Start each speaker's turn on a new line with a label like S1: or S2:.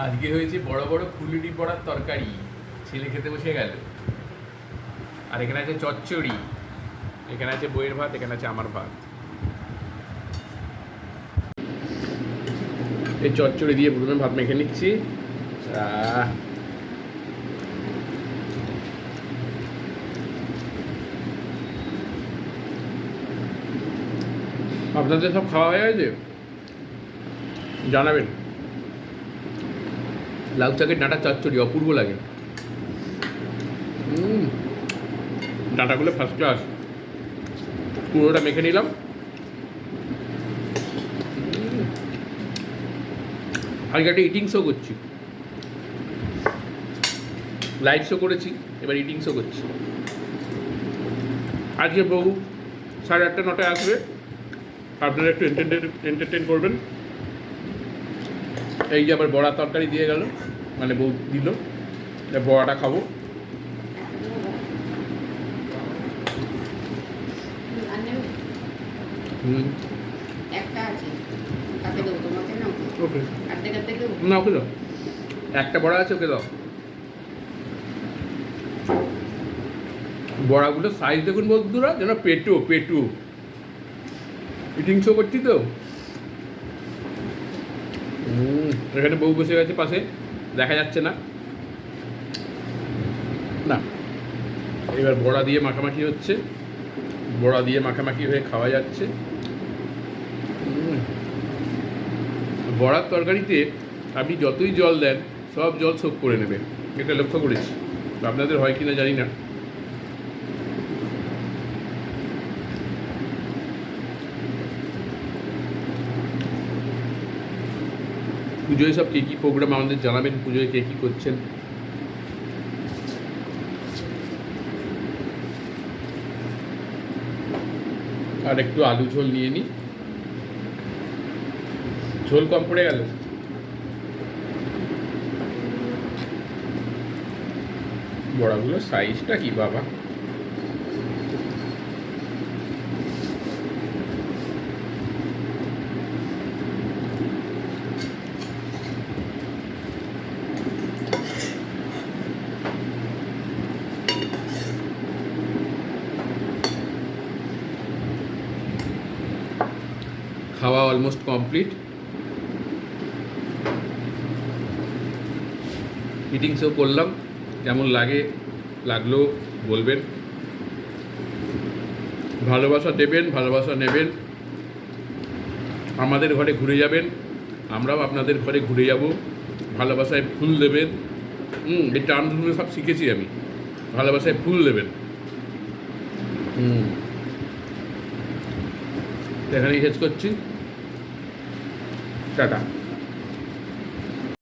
S1: আজকে হয়েছে বড় বড় ফুলুরি বড়ার তরকারি, ছেলে খেতে বসে গেল। আর এখানে আছে চচ্চড়ি, এখানে আছে বইয়ের ভাত, এখানে আছে আমার ভাত। এই চচ্চড়ি দিয়ে প্রথমে ভাত মেখে নিচ্ছি। আপনাদের সব খাওয়া হয়ে গেছে? জানাবেন। লাউ শাকের ডাঁটা চচ্চড়ি অপূর্ব লাগে। ডাঁটাগুলো ফার্স্ট ক্লাস। পুরোটা মেখে নিলাম। আজকে একটা ইটিং শো করছি, লাইভ শো করেছি, এবার ইটিং শো করছি। আজকে বহু 8:30 9টায় আসবে, আপনারা একটু এন্টারটেন করবেন। এই যে আবার বড়া তরকারি দিয়ে গেল, মানে বউ দিল, বড়াটা খাবো। ওকে না, ওকে দাও, একটা বড়া আছে, ওকে দাও। বড়াগুলো সাইজ দেখুন বন্ধুরা, যেন পেটু পেটু। ইটিং শো করছি তো। এখানে বউ বসে গেছে পাশে, দেখা যাচ্ছে না। না, এবার বড়া দিয়ে মাখামাখি হচ্ছে, বড়া দিয়ে মাখামাখি হয়ে খাওয়া যাচ্ছে। বড়ার তরকারিতে আপনি যতই জল দেন, সব জল শোক করে নেবে, এটা লক্ষ্য করেছি। আপনাদের হয় কি না জানি না। পুজোয় সব কী কী প্রোগ্রাম আমাদের জানাবেন, পুজোয় কে কী করছেন। আর একটু আলু ঝোল নিয়ে নিই, ঝোল কম পড়ে গেল। বড়াগুলোর সাইজটা কি বাবা! খাওয়া অলমোস্ট কমপ্লিট। ইটিং শো করলাম, কেমন লাগলো বলবেন। ভালোবাসা দেবেন, ভালোবাসা নেবেন। আমাদের ঘরে ঘুরে যাবেন, আমরাও আপনাদের ঘরে ঘুরে যাব। ভালোবাসায় ফুল দেবেন। এই টার্মগুলো সব শিখেছি আমি। ভালোবাসায় ফুল দেবেন। এখানেই শেষ করছি। টাটা।